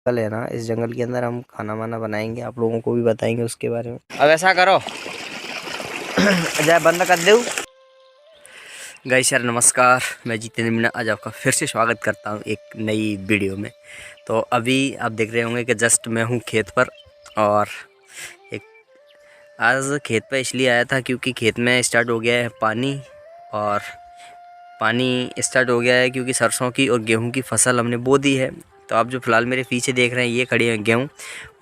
जंगल है ना, इस जंगल के अंदर हम खाना वाना बनाएंगे, आप लोगों को भी बताएंगे उसके बारे में। अब ऐसा करो जय बंद कर दो। गाइस यार नमस्कार, मैं जितेंद्र मीणा आज आपका फिर से स्वागत करता हूँ एक नई वीडियो में। तो अभी आप देख रहे होंगे कि जस्ट मैं हूँ खेत पर, और एक आज खेत पर इसलिए आया था क्योंकि खेत में स्टार्ट हो गया है पानी, और पानी स्टार्ट हो गया है क्योंकि सरसों की और गेहूं की फसल हमने बो दी है। तो आप जो फ़िलहाल मेरे पीछे देख रहे हैं ये खड़ी हैं गेहूं,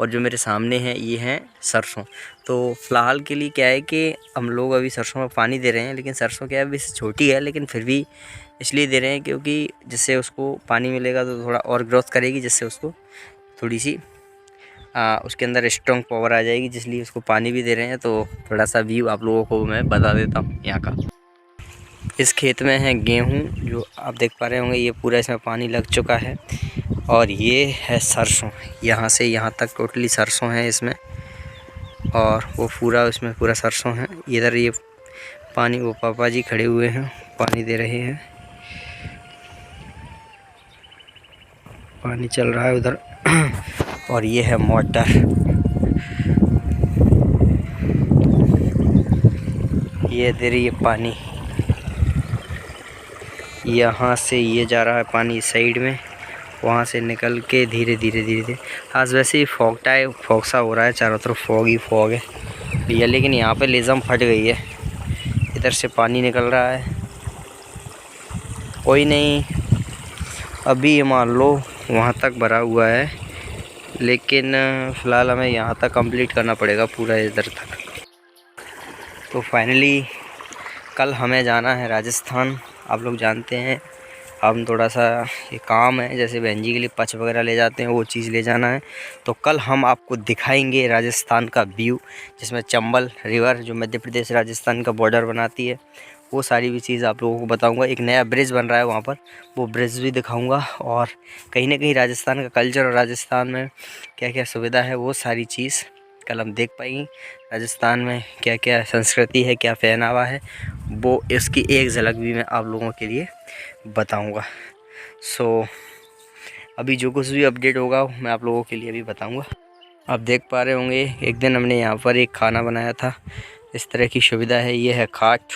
और जो मेरे सामने हैं ये हैं सरसों। तो फ़िलहाल के लिए क्या है कि हम लोग अभी सरसों में पानी दे रहे हैं, लेकिन सरसों क्या है अभी छोटी है, लेकिन फिर भी इसलिए दे रहे हैं क्योंकि जिससे उसको पानी मिलेगा तो थोड़ा और ग्रोथ करेगी, जिससे उसको थोड़ी सी उसके अंदर स्ट्रॉन्ग पावर आ जाएगी, जिसलिए उसको पानी भी दे रहे हैं। तो थोड़ा सा व्यू आप लोगों को मैं बता देता हूँ यहाँ का। इस खेत में है गेहूं, जो आप देख पा रहे होंगे, ये पूरा इसमें पानी लग चुका है। और ये है सरसों, यहाँ से यहाँ तक टोटली सरसों है इसमें, और वो पूरा उसमें पूरा सरसों है। इधर ये पानी, वो पापा जी खड़े हुए हैं, पानी दे रहे हैं, पानी चल रहा है उधर। और ये है मोटर, ये दे रही है पानी, यहाँ से ये जा रहा है पानी साइड में, वहाँ से निकल के धीरे धीरे आज वैसे ही फॉग सा हो रहा है, चारों तरफ फॉग ही फॉग है भैया। लेकिन यहाँ पे लेज़म फट गई है, इधर से पानी निकल रहा है। कोई नहीं, अभी ये मान लो वहाँ तक भरा हुआ है, लेकिन फ़िलहाल हमें यहाँ तक कंप्लीट करना पड़ेगा पूरा इधर तक। तो फाइनली कल हमें जाना है राजस्थान। आप लोग जानते हैं हम थोड़ा सा ये काम है, जैसे बहन जी के लिए पच वगैरह ले जाते हैं, वो चीज़ ले जाना है। तो कल हम आपको दिखाएंगे राजस्थान का व्यू, जिसमें चंबल रिवर जो मध्य प्रदेश राजस्थान का बॉर्डर बनाती है, वो सारी भी चीज़ आप लोगों को बताऊंगा। एक नया ब्रिज बन रहा है वहाँ पर, वो ब्रिज भी दिखाऊंगा। और कहीं ना कहीं राजस्थान का कल्चर और राजस्थान में क्या क्या सुविधा है, वो सारी चीज़ कल हम देख पाएंगे। राजस्थान में क्या क्या संस्कृति है, क्या पहनावा है, वो इसकी एक झलक भी मैं आप लोगों के लिए बताऊंगा। अभी जो कुछ भी अपडेट होगा मैं आप लोगों के लिए भी बताऊंगा। आप देख पा रहे होंगे एक दिन हमने यहाँ पर एक खाना बनाया था, इस तरह की सुविधा है। ये है खाट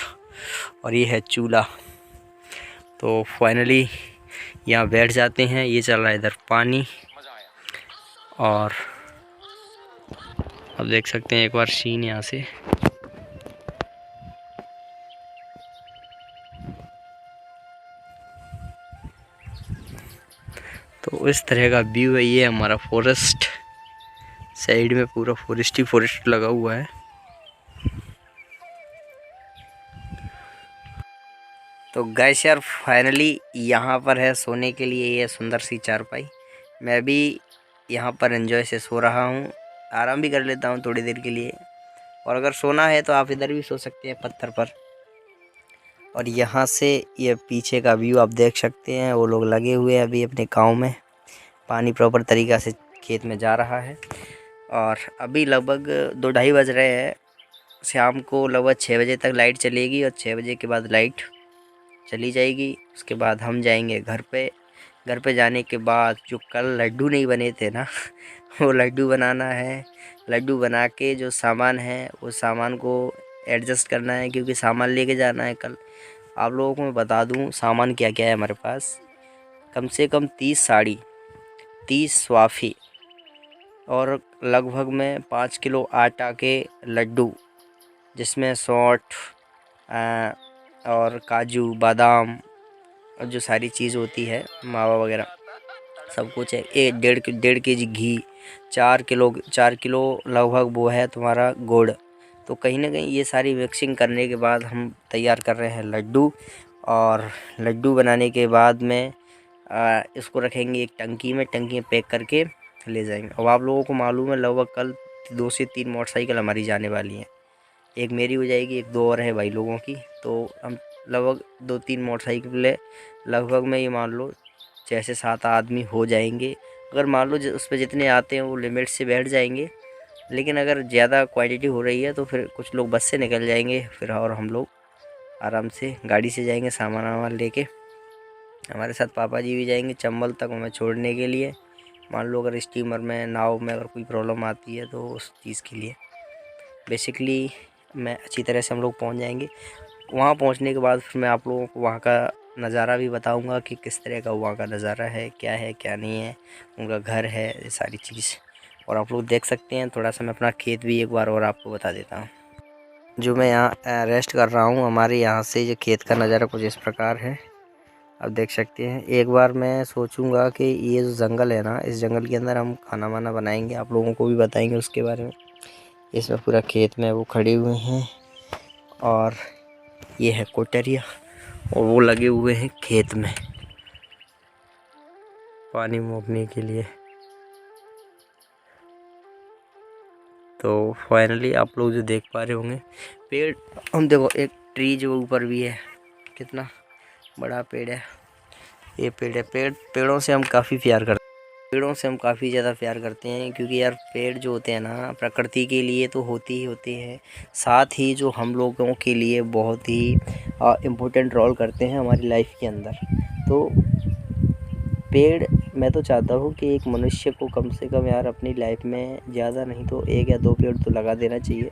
और ये है चूल्हा। तो फाइनली यहाँ बैठ जाते हैं। ये चल रहा है इधर पानी, और आप देख सकते हैं एक बार सीन यहाँ से। तो इस तरह का व्यू है। ये हमारा फॉरेस्ट, साइड में पूरा फॉरेस्ट लगा हुआ है। तो गैस यार फाइनली यहाँ पर है सोने के लिए ये सुंदर सी चारपाई। मैं भी यहाँ पर एंजॉय से सो रहा हूँ, आराम भी कर लेता हूँ थोड़ी देर के लिए। और अगर सोना है तो आप इधर भी सो सकते हैं पत्थर पर। और यहाँ से ये पीछे का व्यू आप देख सकते हैं, वो लोग लगे हुए हैं अभी अपने गाँव में। पानी प्रॉपर तरीक़ा से खेत में जा रहा है। और अभी लगभग 2-2:30 बज रहे हैं। शाम को लगभग 6 बजे तक लाइट चलेगी, और 6 बजे के बाद लाइट चली जाएगी। उसके बाद हम जाएंगे घर पे। घर पे जाने के बाद जो कल लड्डू नहीं बने थे ना वो लड्डू बनाना है। लड्डू बना के जो सामान है वो सामान को एडजस्ट करना है, क्योंकि सामान लेके जाना है कल। आप लोगों को मैं बता दूं सामान क्या क्या है हमारे पास। कम से कम 30 साड़ी, 30 स्वाफ़ी, और लगभग में 5 किलो आटा के लड्डू, जिसमें सौंठ और काजू बादाम और जो सारी चीज़ होती है, मावा वगैरह सब कुछ है। 1.5 केजी घी, 4 किलो लगभग वो है तुम्हारा गुड़। तो कहीं ना कहीं ये सारी मिक्सिंग करने के बाद हम तैयार कर रहे हैं लड्डू। और लड्डू बनाने के बाद में इसको रखेंगे एक टंकी में पैक करके ले जाएंगे। अब आप लोगों को मालूम है लगभग कल 2 से 3 मोटरसाइकिल हमारी जाने वाली हैं। एक मेरी हो जाएगी, एक 2 और है भाई लोगों की। तो हम लगभग 2-3 मोटरसाइकिलें, लगभग में ये मान लो 6 से 7 आदमी हो जाएंगे। अगर मान लो उस पर जितने आते हैं वो लिमिट से बैठ जाएंगे, लेकिन अगर ज़्यादा क्वांटिटी हो रही है तो फिर कुछ लोग बस से निकल जाएंगे फिर, और हम लोग आराम से गाड़ी से जाएंगे सामान वामान लेके। हमारे साथ पापा जी भी जाएंगे चंबल तक हमें छोड़ने के लिए। मान लो अगर स्टीमर में, नाव में अगर कोई प्रॉब्लम आती है तो उस चीज़ के लिए बेसिकली मैं अच्छी तरह से हम लोग पहुंच जाएंगे। वहाँ पहुंचने के बाद फिर मैं आप लोगों को वहाँ का नज़ारा भी बताऊंगा कि किस तरह का वहाँ का नज़ारा है क्या नहीं है, उनका घर है, ये सारी चीज़। और आप लोग देख सकते हैं। थोड़ा सा मैं अपना खेत भी एक बार और आपको बता देता हूँ। जो मैं यहाँ रेस्ट कर रहा हूँ, हमारे यहाँ से ये खेत का नज़ारा कुछ इस प्रकार है, आप देख सकते हैं। एक बार मैं सोचूंगा कि ये जो जंगल है ना, इस जंगल के अंदर हम खाना वाना बनाएंगे, आप लोगों को भी बताएंगे उसके बारे में। इसमें पूरा खेत में वो खड़े हुए हैं और ये है कोटरिया और वो लगे हुए हैं खेत में पानी मोकने के लिए। तो फाइनली आप लोग जो देख पा रहे होंगे पेड़, हम देखो एक ट्री जो ऊपर भी है, कितना बड़ा पेड़ है। ये पेड़ है, पेड़ों से हम काफ़ी प्यार करते हैं। पेड़ों से हम काफ़ी ज़्यादा प्यार करते हैं क्योंकि यार पेड़ जो होते हैं ना, प्रकृति के लिए तो होते ही होते हैं, साथ ही जो हम लोगों के लिए बहुत ही इम्पोर्टेंट रोल करते हैं हमारी लाइफ के अंदर। तो पेड़, मैं तो चाहता हूँ कि एक मनुष्य को कम से कम यार अपनी लाइफ में ज़्यादा नहीं तो 1 या 2 पेड़ तो लगा देना चाहिए।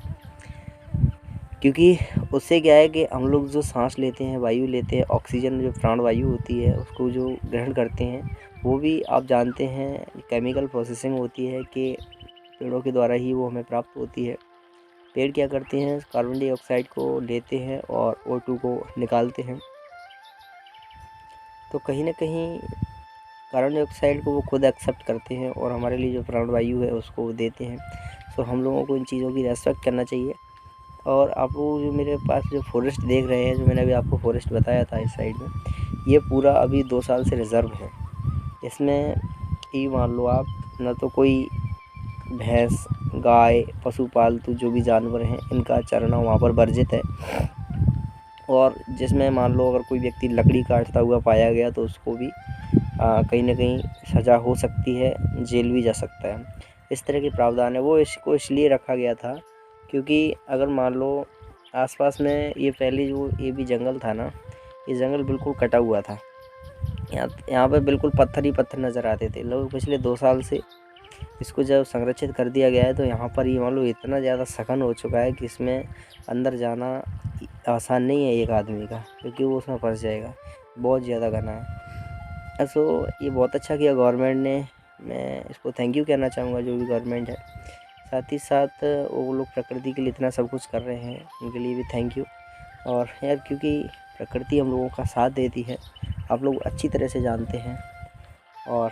क्योंकि उससे क्या है कि हम लोग जो सांस लेते हैं, वायु लेते हैं, ऑक्सीजन जो प्राण वायु होती है उसको जो ग्रहण करते हैं, वो भी आप जानते हैं केमिकल प्रोसेसिंग होती है कि पेड़ों के द्वारा ही वो हमें प्राप्त होती है। पेड़ क्या करते हैं, कार्बन डाइऑक्साइड को लेते हैं और O2 को निकालते हैं। तो कहीं ना कहीं कार्बन डाइऑक्साइड को वो खुद एक्सेप्ट करते हैं और हमारे लिए जो प्राण वायु है उसको वो देते हैं। सो हम लोगों को इन चीज़ों की रेस्पेक्ट करना चाहिए। और आप लोग जो मेरे पास जो फॉरेस्ट देख रहे हैं, जो मैंने अभी आपको फॉरेस्ट बताया था इस साइड में, ये पूरा अभी 2 साल से रिज़र्व है। इसमें ये मान लो आप, ना तो कोई भैंस, गाय, पशु पालतू जो भी जानवर हैं इनका चरना वहाँ पर वर्जित है। और जिसमें मान लो अगर कोई व्यक्ति लकड़ी काटता हुआ पाया गया तो उसको भी कहीं ना कहीं सज़ा हो सकती है, जेल भी जा सकता है। इस तरह के प्रावधान है। वो इसको इसलिए रखा गया था क्योंकि अगर मान लो आसपास में ये पहले जो ये भी जंगल था ना, ये जंगल बिल्कुल कटा हुआ था। यहाँ पे बिल्कुल पत्थर ही पत्थर नज़र आते थे। लोग पिछले 2 साल से इसको जब संरक्षित कर दिया गया है तो यहाँ पर ये मान लो इतना ज़्यादा सघन हो चुका है कि इसमें अंदर जाना आसान नहीं है एक आदमी का, क्योंकि वो उसमें फंस जाएगा, बहुत ज़्यादा घना है। सो ये बहुत अच्छा किया गवर्नमेंट ने, मैं इसको थैंक यू कहना चाहूँगा जो भी गवर्नमेंट है। साथ ही साथ वो लोग प्रकृति के लिए इतना सब कुछ कर रहे हैं, उनके लिए भी थैंक यू। और यार क्योंकि प्रकृति हम लोगों का साथ देती है, आप लोग अच्छी तरह से जानते हैं। और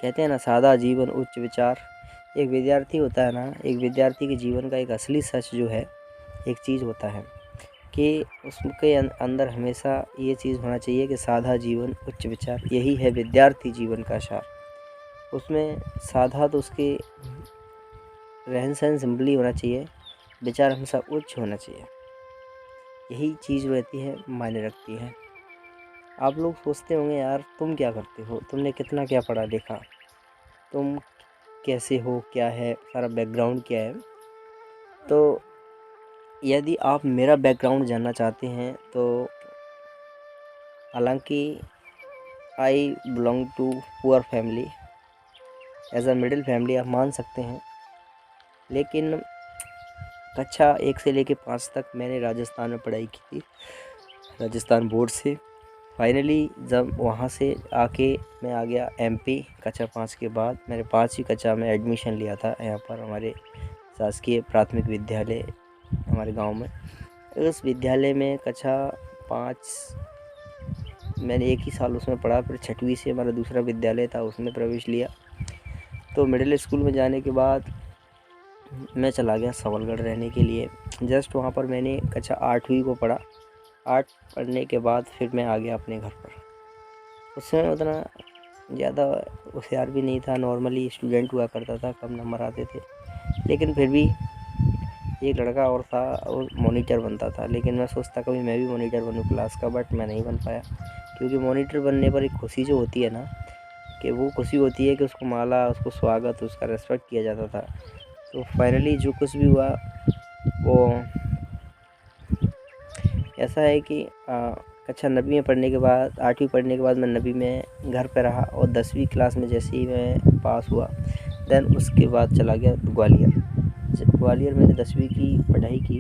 कहते हैं ना, सादा जीवन उच्च विचार। एक विद्यार्थी होता है ना, एक विद्यार्थी के जीवन का एक असली सच जो है, एक चीज़ होता है कि उसके अंदर हमेशा ये चीज़ होना चाहिए कि सादा जीवन उच्च विचार, यही है विद्यार्थी जीवन का सार। उसमें सादा तो उसके रहन सहन सिंपली होना चाहिए, विचार हमेशा उच्च होना चाहिए। यही चीज़ रहती है, मायने रखती है। आप लोग सोचते होंगे यार तुम क्या करते हो, तुमने कितना क्या पढ़ा लिखा, तुम कैसे हो, क्या है सारा बैकग्राउंड क्या है। तो यदि आप मेरा बैकग्राउंड जानना चाहते हैं तो हालांकि I belong to poor family, as a middle family आप मान सकते हैं। लेकिन कक्षा 1 से लेकर 5 तक मैंने राजस्थान में पढ़ाई की थी, राजस्थान बोर्ड से। फाइनली जब वहाँ से आके मैं आ गया MP कक्षा 5 के बाद। मैंने 5वीं कक्षा में एडमिशन लिया था यहाँ पर हमारे शासकीय प्राथमिक विद्यालय हमारे गांव में। उस विद्यालय में कक्षा 5 मैंने 1 ही साल उसमें पढ़ा, फिर 6वीं से हमारा दूसरा विद्यालय था उसमें प्रवेश लिया। तो मिडिल स्कूल में जाने के बाद मैं चला गया सबलगढ़ रहने के लिए। जस्ट वहाँ पर मैंने कक्षा 8वीं को पढ़ा। 8 पढ़ने के बाद फिर मैं आ गया अपने घर पर। उस समय उतना ज़्यादा होशियार भी नहीं था, नॉर्मली स्टूडेंट हुआ करता था, कम नंबर आते थे। लेकिन फिर भी एक लड़का और था और मॉनिटर बनता था, लेकिन मैं सोचता कभी मैं भी मॉनिटर बनूं क्लास का, बट मैं नहीं बन पाया। क्योंकि मॉनिटर बनने पर एक खुशी जो होती है ना, कि वो खुशी होती है कि उसको माला, उसको स्वागत, उसका रेस्पेक्ट किया जाता था। तो फाइनली जो कुछ भी हुआ वो ऐसा है कि कक्षा 9वीं में पढ़ने के बाद 8वीं पढ़ने के बाद मैं 9वीं में घर पे रहा और 10वीं क्लास में जैसे ही मैं पास हुआ देन उसके बाद चला गया ग्वालियर। जब ग्वालियर मैंने 10वीं की पढ़ाई की,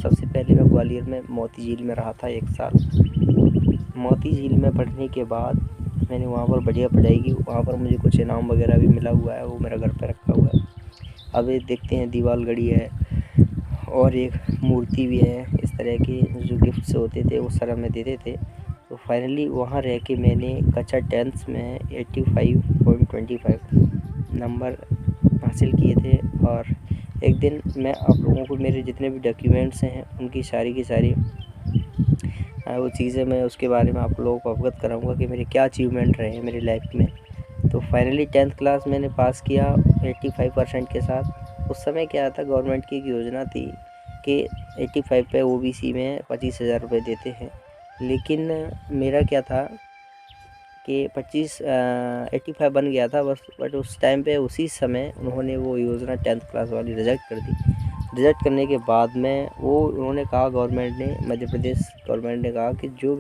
सबसे पहले मैं ग्वालियर में मोती झील में रहा था 1 साल। मोती झील में पढ़ने के बाद मैंने वहाँ पर बढ़िया पढ़ाई की। वहाँ पर मुझे कुछ इनाम वगैरह भी मिला हुआ है, वो मेरा घर पे रखा हुआ है। अब ये देखते हैं, दीवार गड़ी है और एक मूर्ति भी है। इस तरह के जो गिफ्ट्स होते थे वो सर हमें देते थे। तो फाइनली वहाँ रह के मैंने कक्षा 10th में 85.25 नंबर हासिल किए थे। और एक दिन मैं आप लोगों को मेरे जितने भी डॉक्यूमेंट्स हैं उनकी सारी की सारी वो चीज़ें मैं उसके बारे में आप लोगों को अवगत कराऊंगा कि मेरे क्या अचीवमेंट रहे हैं मेरी लाइफ में। तो फाइनली 10th क्लास मैंने पास किया 85% के साथ। उस समय क्या था, गवर्नमेंट की एक योजना थी कि 85 पे OBC में 25,000 रुपये देते हैं। लेकिन मेरा क्या था कि 85 बन गया था बस, बट उस टाइम पे उसी समय उन्होंने वो योजना 10th क्लास वाली रिजेक्ट कर दी। रिजेक्ट करने के बाद में उन्होंने कहा, गवर्नमेंट ने, मध्य प्रदेश गवर्नमेंट ने कहा कि जो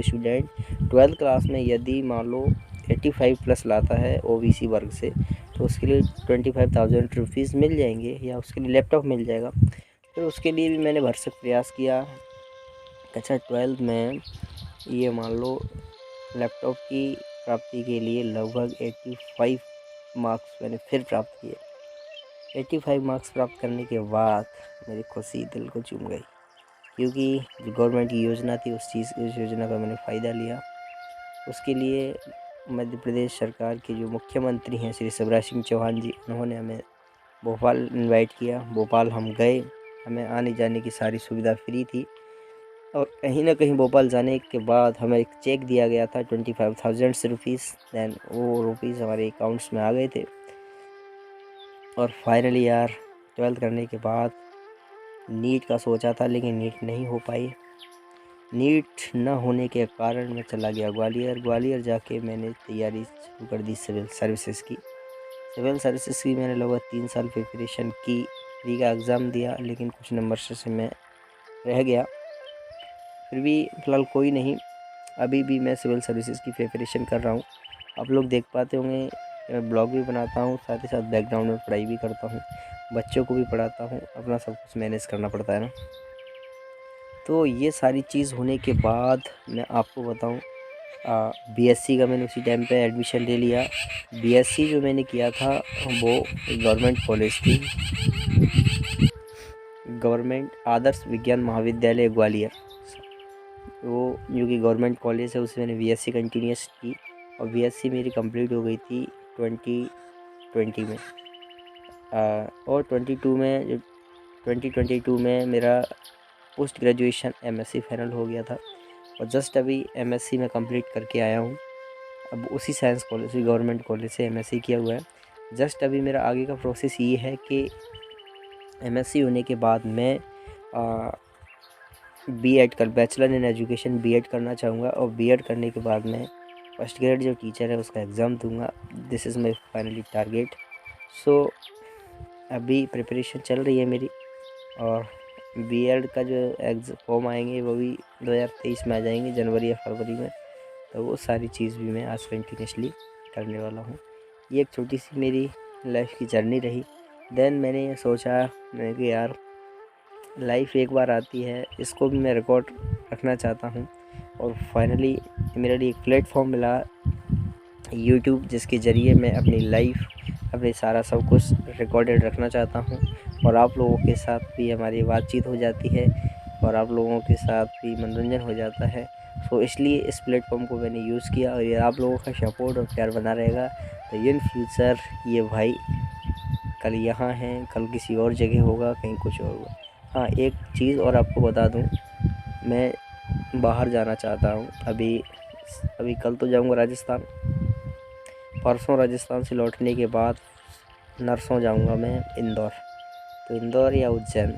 स्टूडेंट 12th क्लास में यदि मान लो 85 प्लस लाता है OBC वर्ग से, तो उसके लिए 25,000 रुपीज़ मिल जाएंगे या उसके लिए लैपटॉप मिल जाएगा। तो उसके लिए भी मैंने भरसक प्रयास किया। कक्षा 12 में ये मान लो लैपटॉप की प्राप्ति के लिए लगभग 85 मार्क्स मैंने फिर प्राप्त किए। 85 मार्क्स प्राप्त करने के बाद मेरी खुशी दिल को चूम गई, क्योंकि जो गवर्नमेंट की योजना थी उस योजना का मैंने फ़ायदा लिया। उसके लिए मध्य प्रदेश सरकार के जो मुख्यमंत्री हैं श्री शिवराज सिंह चौहान जी, उन्होंने हमें भोपाल इनवाइट किया। भोपाल हम गए, हमें आने जाने की सारी सुविधा फ्री थी। और कहीं ना कहीं भोपाल जाने के बाद हमें एक चेक दिया गया था 25,000 रुपीज़। दैन वो रुपीज़ हमारे अकाउंट्स में आ गए थे। और फाइनली यार 12th करने के बाद नीट का सोचा था, लेकिन नीट नहीं हो पाई। नीट न होने के कारण मैं चला गया ग्वालियर जाके मैंने तैयारी शुरू कर दी सिविल सर्विसेज की। सिविल सर्विसेज की मैंने लगभग 3 साल प्रिपरेशन की। प्री का एग्ज़ाम दिया, लेकिन कुछ नंबर से मैं रह गया। फिर भी फ़िलहाल कोई नहीं, अभी भी मैं सिविल सर्विसेज की प्रिपरेशन कर रहा हूँ। आप लोग देख पाते होंगे, मैं ब्लॉग भी बनाता हूँ, साथ ही साथ बैकग्राउंड में पढ़ाई भी करता हूँ, बच्चों को भी पढ़ाता हूँ। अपना सब कुछ मैनेज करना पड़ता है ना। तो ये सारी चीज़ होने के बाद मैं आपको बताऊँ, BSc का मैंने उसी टाइम पे एडमिशन ले लिया। BSc जो मैंने किया था वो गवर्नमेंट कॉलेज थी, गवर्नमेंट आदर्श विज्ञान महाविद्यालय ग्वालियर। वो जो कि गवर्नमेंट कॉलेज है, उसमें मैंने BSc कंटिन्यूस की। और BSc मेरी कंप्लीट हो गई थी 2020 में। और 2022 में मेरा पोस्ट ग्रेजुएशन MSc फाइनल हो गया था। और जस्ट अभी MSc में कंप्लीट करके आया हूँ। अब उसी साइंस कॉलेज, उसी गवर्नमेंट कॉलेज से MSc किया हुआ है। जस्ट अभी मेरा आगे का प्रोसेस ये है कि MSc होने के बाद मैं B.Ed कर बैचलर इन एजुकेशन B.Ed करना चाहूँगा। और B.Ed करने के बाद मैं फर्स्ट ग्रेड जो टीचर है उसका एग्ज़ाम दूंगा। This is my finally target. So अभी प्रिपरेशन चल रही है मेरी। और B.Ed का जो फॉर्म आएंगे वो भी 2023 में आ जाएंगे, जनवरी या फरवरी में। तो वो सारी चीज़ भी मैं आज कंटिन्यूसली करने वाला हूँ। ये एक छोटी सी मेरी लाइफ की जर्नी रही। देन मैंने सोचा, मैंने कि यार लाइफ एक बार आती है, इसको भी मैं रिकॉर्ड रखना चाहता हूँ। और फाइनली मेरे लिए एक प्लेटफॉर्म मिला YouTube, जिसके ज़रिए मैं अपनी लाइफ, अपने सारा सब कुछ रिकॉर्डेड रखना चाहता हूँ। और आप लोगों के साथ भी हमारी बातचीत हो जाती है और आप लोगों के साथ भी मनोरंजन हो जाता है। सो इसलिए इस प्लेटफॉर्म को मैंने यूज़ किया। और ये आप लोगों का सपोर्ट और प्यार बना रहेगा तो इन फ्यूचर ये भाई कल यहाँ हैं, कल किसी और जगह होगा, कहीं कुछ और होगा। हाँ, एक चीज़ और आपको बता दूँ, मैं बाहर जाना चाहता हूँ। अभी कल तो जाऊँगा राजस्थान, परसों राजस्थान से लौटने के बाद नरसों जाऊँगा मैं इंदौर। तो इंदौर या उज्जैन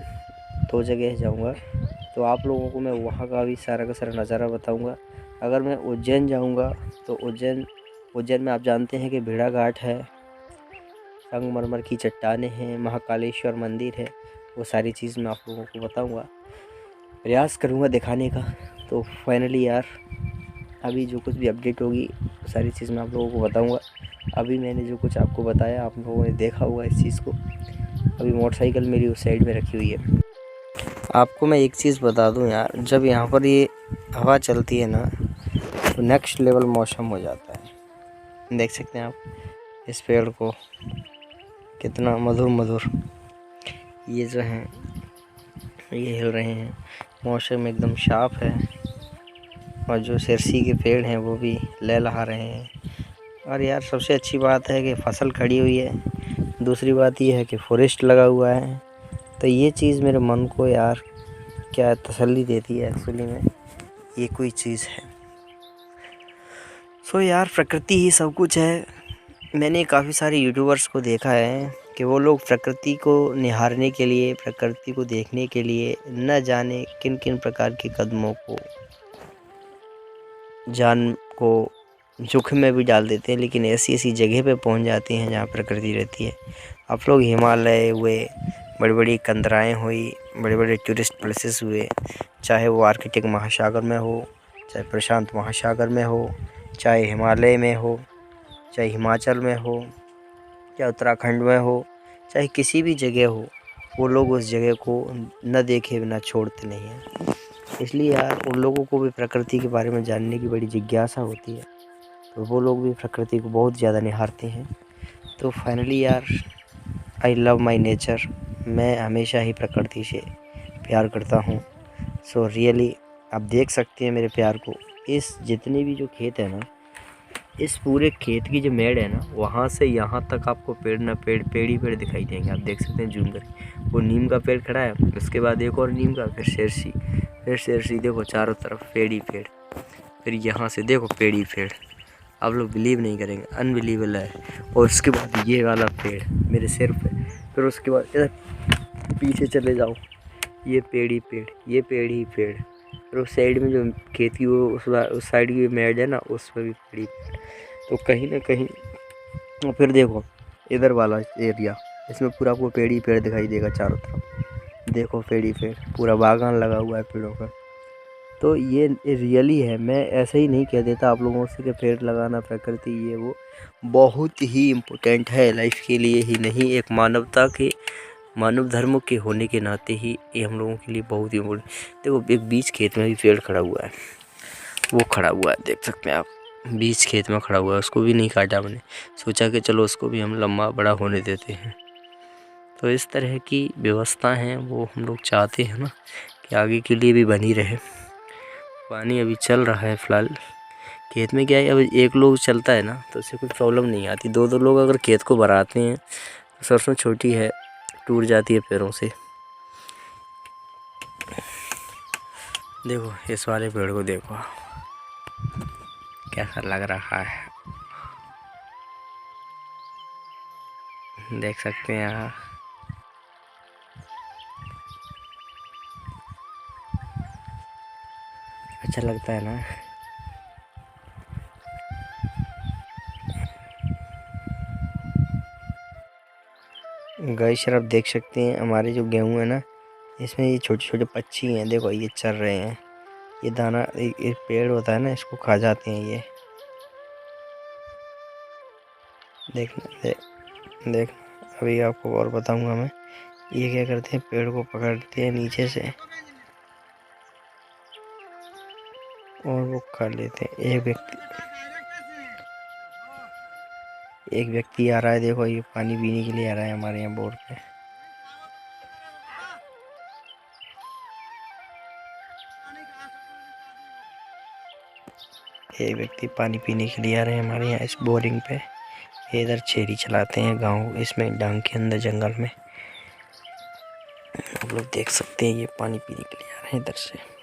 2 जगह जाऊँगा। तो आप लोगों को मैं वहाँ का भी सारा का सारा नज़ारा बताऊँगा। अगर मैं उज्जैन जाऊँगा तो उज्जैन में आप जानते हैं कि भेड़ा घाट है, संगमरमर की चट्टानें हैं, महाकालेश्वर मंदिर है। वो सारी चीज़ मैं आप लोगों को बताऊँगा, प्रयास करूँगा दिखाने का। तो फाइनली यार अभी जो कुछ भी अपडेट होगी सारी चीज़ मैं आप लोगों को बताऊंगा। अभी मैंने जो कुछ आपको बताया आप लोगों ने देखा होगा इस चीज़ को। अभी मोटरसाइकिल मेरी उस साइड में रखी हुई है। आपको मैं एक चीज़ बता दूं यार, जब यहाँ पर ये हवा चलती है ना तो नेक्स्ट लेवल मौसम हो जाता है। देख सकते हैं आप इस पेड़ को, कितना मधुर मधुर ये जो हैं ये हिल रहे हैं। मौसम एकदम साफ है और जो सरसी के पेड़ हैं वो भी लहलहा रहे हैं। और यार सबसे अच्छी बात है कि फसल खड़ी हुई है। दूसरी बात ये है कि फॉरेस्ट लगा हुआ है। तो ये चीज़ मेरे मन को यार क्या तसल्ली देती है एक्चुअली में, ये कोई चीज़ है। सो यार प्रकृति ही सब कुछ है। मैंने काफ़ी सारे यूट्यूबर्स को देखा है कि वो लोग प्रकृति को निहारने के लिए, प्रकृति को देखने के लिए न जाने किन किन प्रकार के कदमों को, जान को जोखिम में भी डाल देते हैं, लेकिन ऐसी ऐसी जगह पे पहुंच जाते हैं जहाँ प्रकृति रहती है। आप लोग हिमालय हुए, बड़ी बड़ी कंदराएँ हुई, बड़े बड़े टूरिस्ट प्लेसेस हुए, चाहे वो आर्कटिक महासागर में हो, चाहे प्रशांत महासागर में हो, चाहे हिमालय में हो, चाहे हिमाचल में हो, चाहे उत्तराखंड में हो, चाहे किसी भी जगह हो, वो लोग उस जगह को न देखे बिना छोड़ते नहीं हैं। इसलिए यार उन लोगों को भी प्रकृति के बारे में जानने की बड़ी जिज्ञासा होती है, तो वो लोग भी प्रकृति को बहुत ज़्यादा निहारते हैं। तो फाइनली यार आई लव माई नेचर। मैं हमेशा ही प्रकृति से प्यार करता हूँ। सो रियली आप देख सकते हैं मेरे प्यार को। इस जितने भी जो खेत है ना, इस पूरे खेत की जो मेड़ है ना, वहाँ से यहाँ तक आपको पेड़ ना पेड़, पेड़ ही पेड़ दिखाई देंगे। आप देख सकते हैं जूम करके, वो नीम का पेड़ खड़ा है, उसके बाद एक और नीम का, फिर शेरसी, फिर शेरसी, देखो चारों तरफ पेड़ ही पेड़, फिर यहाँ से देखो पेड़ ही पेड़। आप लोग बिलीव नहीं करेंगे, अनबिलीवेबल है। और उसके बाद ये वाला पेड़ मेरे सिर पे, फिर उसके बाद इधर पीछे चले जाओ, ये पेड़ ही पेड़, ये पेड़ ही पेड़। फिर उस साइड में जो खेत की वो उस साइड की मेड़ है ना, उसमें भी पेड़ ही पेड़। तो कहीं ना कहीं, और फिर देखो इधर वाला एरिया, इसमें पूरा आपको पेड़ ही पेड़ दिखाई देगा चारों तरफ। देखो पेड़ ही पेड़, पूरा बागान लगा हुआ है पेड़ों का। तो ये रियली है, मैं ऐसे ही नहीं कह देता आप लोगों से कि पेड़ लगाना, प्रकृति, ये वो बहुत ही इम्पोर्टेंट है लाइफ के लिए ही नहीं, एक मानवता के, मानव धर्म के होने के नाते ही ये हम लोगों के लिए बहुत ही इम्पोर्टेंट। देखो एक बीच खेत में भी पेड़ खड़ा हुआ है, वो खड़ा हुआ है, देख सकते हैं आप, बीच खेत में खड़ा हुआ है। उसको भी नहीं काटा मैंने, सोचा कि चलो उसको भी हम लंबा बड़ा होने देते हैं। तो इस तरह की व्यवस्था है वो हम लोग चाहते हैं ना कि आगे के लिए भी बनी रहे। पानी अभी चल रहा है फ़िलहाल खेत में। क्या है, अब एक लोग चलता है ना तो उससे कोई प्रॉब्लम नहीं आती। दो दो लोग अगर खेत को भराते हैं तो सरसों छोटी है, टूट जाती है पैरों से। देखो इस वाले पेड़ को देखो कैसा लग रहा है, देख सकते हैं यहाँ। अच्छा लगता है ना। गाइस आप देख सकते हैं हमारे जो गेहूँ है ना, इसमें ये छोटे छोटे पक्षी हैं, देखो ये चल रहे हैं। ये दाना एक पेड़ होता है ना, इसको खा जाते हैं ये। देख अभी आपको और बताऊंगा मैं। ये क्या करते हैं, पेड़ को पकड़ते हैं नीचे से और वो खा लेते हैं। एक व्यक्ति आ रहा है, देखो ये पानी पीने के लिए आ रहा है हमारे यहाँ बोर पे। एक व्यक्ति पानी पीने के लिए आ रहे हैं हमारे यहाँ इस बोरिंग पे। ये इधर छेरी चलाते हैं गांव, इसमें डांग के अंदर जंगल में। आप लोग देख सकते हैं ये पानी पीने के लिए आ रहे हैं इधर से।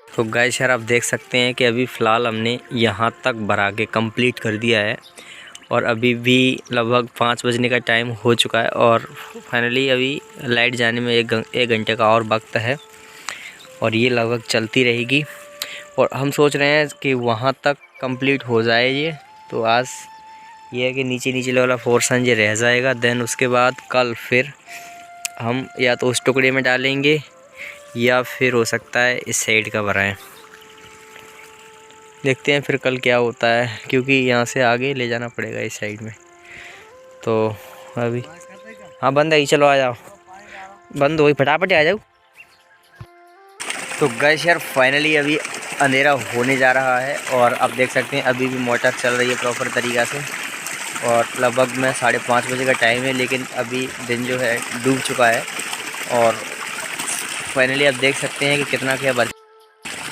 तो गाइस यार आप देख सकते हैं कि अभी फ़िलहाल हमने यहाँ तक भरा के कंप्लीट कर दिया है और अभी भी लगभग 5 बजने का टाइम हो चुका है और फाइनली अभी लाइट जाने में एक घंटे का और वक्त है। और ये लगभग चलती रहेगी। और हम सोच रहे हैं कि वहाँ तक कंप्लीट हो जाए ये। तो आज ये है कि नीचे नीचे वाला पोर्शन ये रह जाएगा। देन उसके बाद कल फिर हम या तो उस टुकड़े में डालेंगे या फिर हो सकता है इस साइड का भराएं। देखते हैं फिर कल क्या होता है, क्योंकि यहाँ से आगे ले जाना पड़ेगा इस साइड में। तो अभी हाँ बंद है, चलो आ जाओ, बंद हो फटाफट आ जाओ। तो गाइस यार फाइनली अभी अंधेरा होने जा रहा है और अब देख सकते हैं अभी भी मोटर चल रही है प्रॉपर तरीक़ा से। और लगभग में 5:30 बजे का टाइम है, लेकिन अभी दिन जो है डूब चुका है। और फाइनली अब देख सकते हैं कि कितना क्या बच।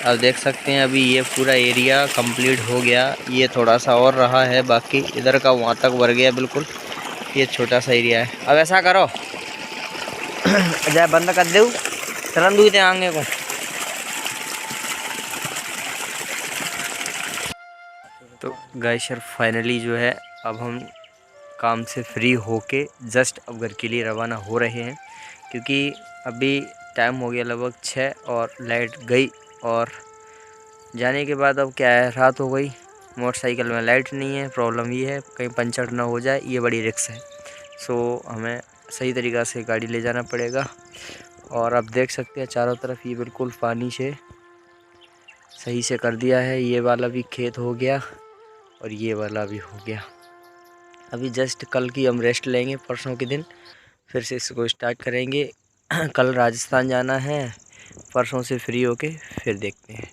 अब देख सकते हैं अभी ये पूरा एरिया कंप्लीट हो गया। ये थोड़ा सा और रहा है, बाकी इधर का वहाँ तक भर गया बिल्कुल। ये छोटा सा एरिया है। अब ऐसा करो जाए बंद कर दो, चलन दूते आगे को। तो गाइस यार फाइनली जो है अब हम काम से फ्री होके जस्ट अब घर के लिए रवाना हो रहे हैं, क्योंकि अभी टाइम हो गया लगभग 6 और लाइट गई। और जाने के बाद अब क्या है, रात हो गई, मोटरसाइकिल में लाइट नहीं है। प्रॉब्लम ये है कहीं पंचर ना हो जाए, ये बड़ी रिस्क है। सो हमें सही तरीक़ा से गाड़ी ले जाना पड़ेगा। और अब देख सकते हैं चारों तरफ ये बिल्कुल पानी से सही से कर दिया है। ये वाला भी खेत हो गया और ये वाला भी हो गया। अभी जस्ट कल की हम रेस्ट लेंगे, परसों के दिन फिर से इसको स्टार्ट करेंगे। कल राजस्थान जाना है, परसों से फ्री होके फिर देखते हैं।